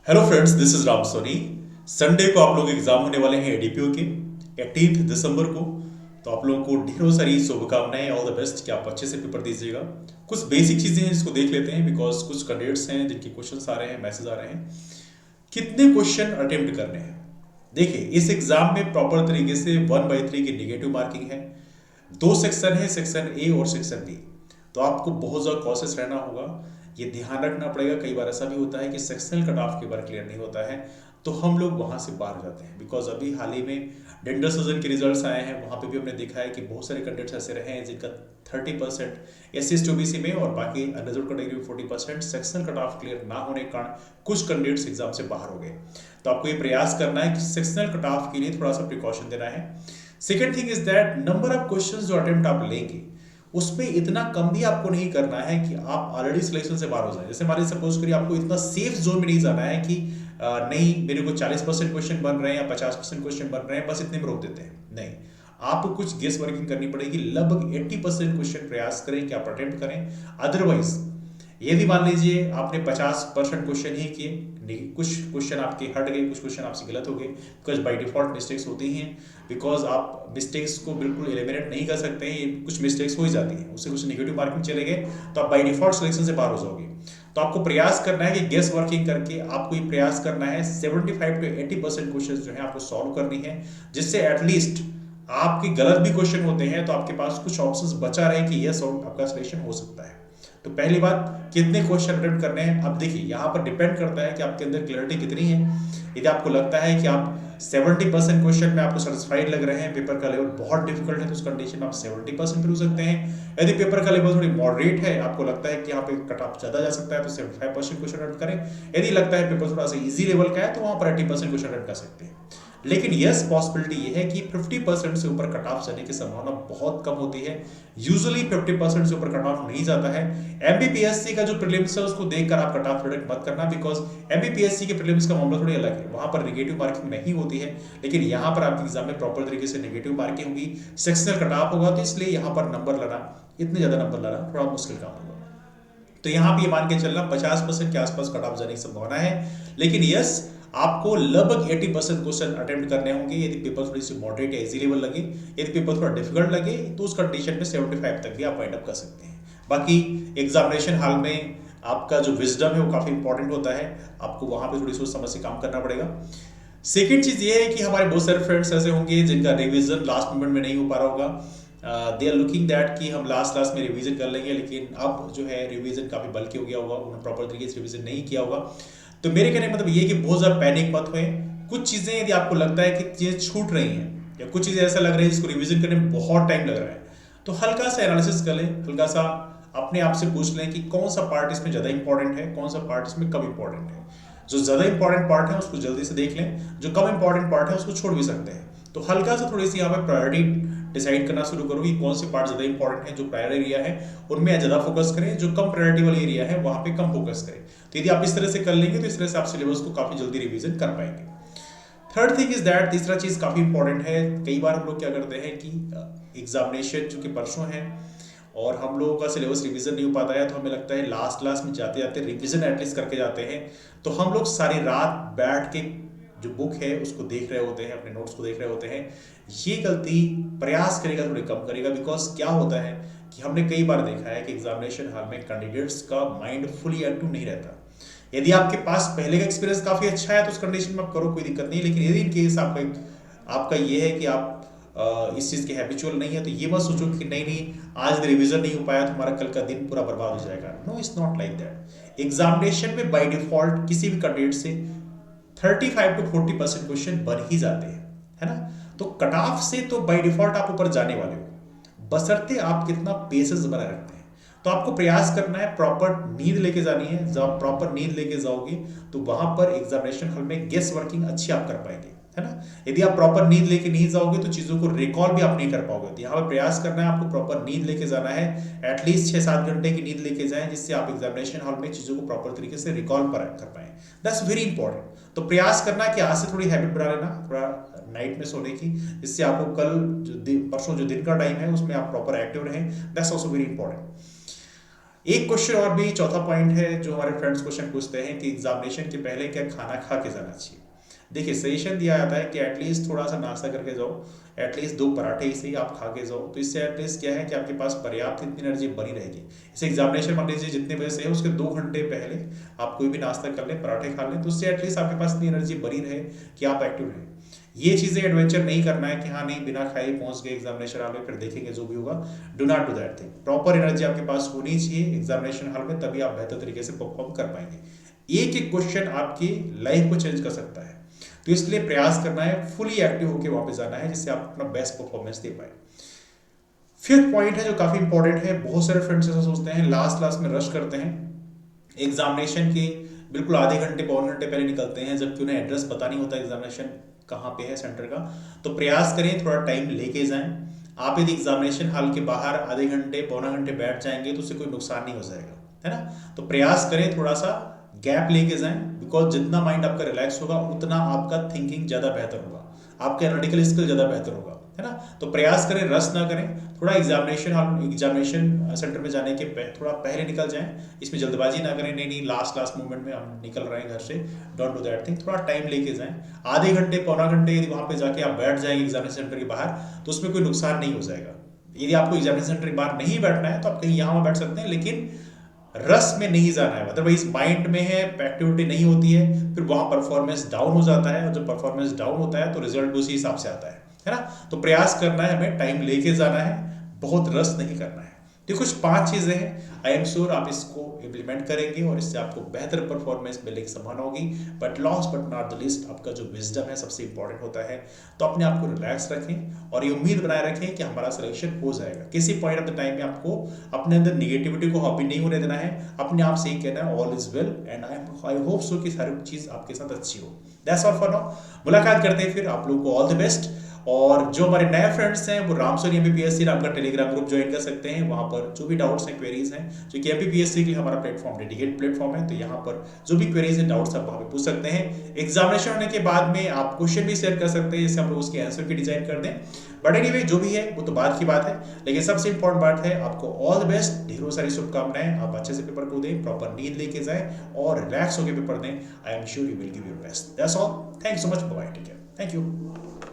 Hello friends, this is Ram Soni. Sunday को आप लोग एग्जाम होने वाले हैं एडीपीओ के 18 दिसंबर को। तो आप लोगों को ढेरों सारी शुभकामनाएं, ऑल द बेस्ट कि आप अच्छे से पेपर दीजिएगा। कुछ बेसिक चीज़ें हैं जिसको देख लेते हैं, बिकॉज कुछ कैंडिडेट्स हैं जिनके क्वेश्चंस आ रहे हैं, मैसेज आ रहे हैं। कितने क्वेश्चन अटेम्प्ट करने हैं? देखिए, इस एग्जाम में प्रॉपर तरीके से 1/3 की निगेटिव मार्किंग है। दो सेक्शन है, सेक्शन ए और सेक्शन बी। तो आपको बहुत ज़्यादा कॉशियस रहना होगा। ये ध्यान रखना पड़ेगा। कई बार ऐसा भी होता है कि सेक्शनल कट ऑफ कई बार क्लियर नहीं होता है, तो हम लोग वहाँ से बाहर हो जाते हैं। बिकॉज अभी हाल ही में डेंडर सीजन के रिजल्ट्स आए हैं, वहाँ पे भी हमने देखा है कि बहुत सारे कैंडिडेट्स ऐसे रहे हैं जिनका 30% एस सी एस टी ओ में और बाकी अनरिजर्व कैटेगरी में 40% सेक्शनल कट ऑफ क्लियर ना होने के कारण कुछ कैंडिडेट्स एग्जाम से बाहर हो गए। तो आपको ये प्रयास करना है कि सेक्शनल कट ऑफ के लिए थोड़ा सा प्रिकॉशन देना है। Second thing is that number of question जो अटेम्प्ट आप लेंगे उसमें इतना कम भी आपको नहीं करना है कि आप ऑलरेडी सिलेक्शन से बाहर हो जाए। जैसे हमारे सपोज करिए आपको इतना सेफ जोन में नहीं जाना है कि नहीं मेरे को 40% क्वेश्चन बन रहे हैं या 50% क्वेश्चन बन रहे हैं, बस इतने में रोक देते हैं। नहीं, आपको कुछ गेस वर्किंग करनी पड़ेगी। लगभग 80% क्वेश्चन प्रयास करें कि आप अटेम्प्ट करें। अदरवाइज यदि मान लीजिए आपने 50% क्वेश्चन ही किए, कुछ क्वेश्चन आपके हट गए, कुछ क्वेश्चन आपसे गलत हो गए, बिकॉज बाई डिफॉल्ट मिस्टेक्स होती हैं। बिकॉज आप मिस्टेक्स को बिल्कुल एलिमिनेट नहीं कर सकते हैं, कुछ मिस्टेक्स हो ही जाती हैं, उससे कुछ नेगेटिव मार्किंग चले गए तो आप बाई डिफॉल्ट सिलेक्शन से बाहर हो जाओगे। तो आपको प्रयास करना है कि गेस वर्किंग करके आपको ये प्रयास करना है 75 to 80% क्वेश्चन जो है आपको सॉल्व करनी है, जिससे एटलीस्ट आपके गलत भी क्वेश्चन होते हैं तो आपके पास कुछ ऑप्शंस बचा रहे कि यस आपका सिलेक्शन हो सकता है। तो पहली बात, कितने क्वेश्चन अटेम्प्ट करने हैं? अब देखिए, यहाँ पर डिपेंड करता है कि आपके अंदर क्लैरिटी कितनी है। यदि आपको लगता है कि आप 70% क्वेश्चन में आपको सेटिस्फाइड लग रहे हैं, पेपर का लेवल बहुत डिफिकल्ट है, तो उस कंडीशन में आप 70% पे हो सकते हैं। यदि पेपर का लेवल थोड़ी मॉडरेट है, आपको लगता है कि यहाँ पे कट ऑफ ज़्यादा जा सकता है, तो 75% क्वेश्चन अटेम्प्ट करें। यदि लगता है पेपर थोड़ा सा ईजी लेवल का है, तो वहाँ पर 80% क्वेश्चन अटेम्प्ट कर सकते हैं। लेकिन यस, पॉसिबिलिटी ये है कि 50% से ऊपर कट ऑफ जाने की संभावना बहुत कम होती है। यूजुअली 50% से ऊपर कट ऑफ नहीं जाता है। एमबीपीएससी का जो प्रीलिम्स है उसको देखकर आप कट ऑफ प्रोडक्ट मत करना, बिकॉज एमबीपीएससी के प्रीलिम्स का मामला थोड़ी अलग है, वहां पर नेगेटिव मार्किंग नहीं होती है। लेकिन यहाँ पर आपके एग्जाम में प्रॉपर तरीके से नेगेटिव मार्किंग होगी, सेक्शनल कट ऑफ होगा, तो इसलिए यहाँ पर नंबर लाना, इतने ज्यादा नंबर लाना थोड़ा मुश्किल काम होगा। तो यहाँ पे मान के चलना 50% के आसपास कट ऑफ जाने की संभावना है। लेकिन यस, आपको लगभग 80% क्वेश्चन अटेम्प्ट करने होंगे। यदि पेपर थोड़ी सी मॉडरेट या इजी लेवल लगे, यदि पेपर थोड़ा डिफिकल्ट लगे, तो उस कंडीशन में 75 तक भी आप वाइंड अप कर सकते हैं। बाकी एग्जामिनेशन हॉल में आपका जो विजडम है वो काफ़ी इंपॉर्टेंट होता है, आपको वहाँ पे थोड़ी सोच समझ से काम करना पड़ेगा। सेकेंड चीज़ ये है कि हमारे बहुत सारे फ्रेंड्स ऐसे होंगे जिनका रिविजन लास्ट मोमेंट में नहीं हो पा रहा होगा। दे आर लुकिंग दैट कि हम लास्ट लास्ट में रिवीजन कर लेंगे, लेकिन अब जो है रिवीजन काफ़ी बल्कि हो गया होगा, उन्होंने प्रॉपर तरीके से रिवीजन नहीं किया होगा। तो मेरे कहने का मतलब ये कि बहुत ज़्यादा पैनिक मत हुए। कुछ चीज़ें यदि आपको लगता है कि चीज़ें छूट रही हैं या कुछ चीज़ें ऐसा लग रही है जिसको रिवीजन करने में बहुत टाइम लग रहा है, तो हल्का सा एनालिसिस कर लें, हल्का सा अपने आप से पूछ लें कि कौन सा पार्ट इसमें ज़्यादा इंपॉर्टेंट है, कौन सा पार्ट इसमें कम इंपॉर्टेंट है। जो ज़्यादा इंपॉर्टेंट पार्ट है उसको जल्दी से देख लें, जो कम इंपॉर्टेंट पार्ट है उसको छोड़ भी सकते हैं। तो हल्का सा थोड़ी सी यहाँ पर प्रायोरिटी डिसाइड करना शुरू करो कि कौन से पार्ट ज़्यादा इंपॉर्टेंट है। जो प्रायर एरिया है उनमें ज़्यादा फोकस करें, जो कम प्रायोरिटी वाले एरिया है वहाँ पे कम फोकस करें। तो यदि आप इस तरह से कर लेंगे तो इस तरह से आप सिलेबस को काफ़ी जल्दी रिवीजन कर पाएंगे। थर्ड थिंग इज दैट, तीसरा चीज़ काफ़ी इंपॉर्टेंट है। कई बार हम लोग क्या करते हैं कि एग्जामिनेशन जो कि परसों है और हम लोगों का सिलेबस रिवीजन नहीं हो पाता है, तो हमें लगता है लास्ट लास्ट में जाते जाते रिवीजन एटलीस्ट करके जाते हैं। तो हम लोग सारी रात बैठ के जो बुक है उसको देख रहे होते हैं, अपने नोट्स को देख रहे होते हैं। ये गलती प्रयास करेगा थोड़ी कम करेगा, बिकॉज क्या होता है कि हमने कई बार देखा है कि एग्जामिनेशन हॉल में कैंडिडेट्स का माइंड फुली एक्टिव नहीं रहता। यदि आपके पास पहले का एक्सपीरियंस काफ़ी अच्छा है तो उस कंडीशन में आप करो, कोई दिक्कत नहीं। लेकिन यदि इन केस आपका ये है कि आप इस चीज़ के हैबिचुअल नहीं है, तो ये मत सोचो कि नहीं नहीं आज रिवीजन नहीं हो पाया तो हमारा कल का दिन पूरा बर्बाद हो जाएगा। No, it's not like that. Examination में बाय डिफॉल्ट किसी भी कैंडिडेट से 35 to 40% क्वेश्चन बन ही जाते हैं, है ना। तो कट ऑफ से तो बाय डिफॉल्ट आप ऊपर जाने वाले हो, बशर्ते आप कितना पेशेंस बनाए रखते हैं। तो आपको प्रयास करना है, प्रॉपर नींद लेके जानी है। जब आप प्रॉपर नींद लेके जाओगे तो वहां पर एग्जामिनेशन हॉल में गेस वर्किंग अच्छी आप कर पाएंगे, है ना। यदि आप प्रॉपर नींद लेके नहीं जाओगे तो चीज़ों को रिकॉल भी आप नहीं कर पाओगे। तो यहाँ पर प्रयास करना है, आपको प्रॉपर नींद लेके जाना है। एटलीस्ट 6-7 घंटे की नींद लेके जाएं, जिससे आप एग्जामिनेशन हॉल में चीज़ों को प्रॉपर तरीके से रिकॉल कर पाएं। That's very important. तो प्रयास करना कि आज से थोड़ी हैबिट बना लेना थोड़ा नाइट में सोने की, जिससे आपको कल जो परसों जो दिन का टाइम है उसमें आप प्रॉपर एक्टिव रहें। That's also very important. एक क्वेश्चन और भी, चौथा पॉइंट है जो हमारे फ्रेंड्स क्वेश्चन पूछते हैं कि एग्जामिनेशन के पहले क्या खाना खा के जाना चाहिए। देखिए सजेशन दिया जाता है कि एटलीस्ट थोड़ा सा नाश्ता करके जाओ, एटलीस्ट 2 पराठे ही सही आप खा के जाओ, तो इससे एटलीस्ट क्या है कि आपके पास पर्याप्त इतनी एनर्जी बनी रहेगी। इसे एग्जामिनेशन मान लीजिए जितने बजे से है उसके 2 घंटे पहले आप कोई भी नाश्ता कर लें, पराठे खा लें, तो उससे एटलीस्ट आपके पास इतनी एनर्जी बनी रहे कि आप एक्टिव रहें। ये चीज़ें एडवेंचर नहीं करना है कि हाँ नहीं बिना खाए पहुंच गए एग्जामिनेशन हॉल में, फिर देखेंगे जो भी होगा। Do not do that thing. Proper energy आपके पास होनी चाहिए एग्जामिनेशन हॉल में, तभी आप बेहतर तरीके से परफॉर्म कर पाएंगे। एक एक क्वेश्चन आपकी लाइफ को चेंज कर सकता है, तो इसलिए प्रयास करना है, फुली एक्टिव होकर वापस जाना है, जिससे आप अपना बेस्ट परफॉर्मेंस दे पाए। फिफ्थ पॉइंट है जो काफी इंपॉर्टेंट है, बहुत सारे फ्रेंड्स ऐसा सोचते हैं लास्ट लास्ट में रश करते हैं, एग्जामिनेशन के बिल्कुल आधे घंटे पौन घंटे पहले निकलते हैं, जबकि उन्हें एड्रेस पता नहीं होता एग्जामिनेशन कहाँ पे है सेंटर का। तो प्रयास करें थोड़ा टाइम लेके जाएं। आप यदि एग्जामिनेशन हॉल के बाहर आधे घंटे पौना घंटे बैठ जाएंगे तो उससे कोई नुकसान नहीं हो जाएगा, है ना। तो प्रयास करें थोड़ा सा गैप लेके जाएं, बिकॉज जितना माइंड आपका रिलैक्स होगा उतना आपका थिंकिंग ज़्यादा बेहतर होगा, आपका एनालिटिकल स्किल ज़्यादा बेहतर होगा, है ना। तो प्रयास करें, रस ना करें, थोड़ा एग्जामिनेशन सेंटर में जाने के थोड़ा पहले निकल जाएं। इसमें जल्दबाजी ना करें, नहीं नहीं लास्ट लास्ट मोमेंट में हम निकल रहे हैं घर से, डोंट डू दैट थिंग। थोड़ा टाइम लेके जाएं, आधे घंटे पौना घंटे यदि वहाँ पे जाके आप बैठ जाएंगे एग्जामिनेशन सेंटर के बाहर तो उसमें कोई नुकसान नहीं हो जाएगा। यदि आपको एग्जामिनेशन सेंटर के बाहर नहीं बैठना है तो आप कहीं यहाँ बैठ सकते हैं, लेकिन रस में नहीं जाना है। अदरवाइज माइंड में है, एक्टिविटी नहीं होती है, फिर वहाँ परफॉर्मेंस डाउन हो जाता है, और जब परफॉर्मेंस डाउन होता है तो रिजल्ट उसी हिसाब से आता है ना। तो प्रयास करना है, हमें टाइम लेके जाना है, बहुत रस नहीं करना है। तो कुछ 5 चीज़ें हैं, आई एम श्योर आप इसको इम्प्लीमेंट करेंगे और इससे आपको बेहतर परफॉर्मेंस मिलने की संभावना होगी। But last but not the list, आपका जो विजडम है सबसे इंपॉर्टेंट होता है। तो अपने आप को रिलैक्स रखें और ये उम्मीद बनाए रखें कि हमारा सिलेक्शन हो जाएगा। किसी पॉइंट ऑफ द टाइम में आपको अपने अंदर निगेटिविटी को हावी नहीं होने देना है, अपने आप से ही कहना है all is well and I hope so कि सारी चीज़ आपके साथ अच्छी हो। That's all for now. मुलाकात करते हैं फिर, आप लोगों को ऑल द बेस्ट। और जो हमारे नए फ्रेंड्स हैं वो रामसोनी एमपीपीएससी नाम का टेलीग्राम ग्रुप ज्वाइन कर सकते हैं। वहाँ पर जो भी डाउट्स हैं, क्वेरीज हैं, जो कि एमपीपीएससी के लिए हमारा प्लेटफॉर्म डेडिकेटेड प्लेटफॉर्म है, तो यहाँ पर जो भी क्वेरीज हैं, डाउट्स आप वहाँ पे पूछ सकते हैं। एग्जामिनेशन होने के बाद में आप क्वेश्चन भी शेयर कर सकते हैं, जिससे हम लोग उसके आंसर की डिजाइन कर दें। बट एनीवे जो भी है वो तो बाद की बात है, लेकिन सबसे इंपॉर्टेंट बात है आपको ऑल द बेस्ट, ढेरों सारी शुभकामनाएं। आप अच्छे से पेपर को दें, प्रॉपर नींद लेके जाएं और रिलैक्स होकर पेपर दें। I am sure you will give your best. That's all, thanks so much, bye, take care, thank you.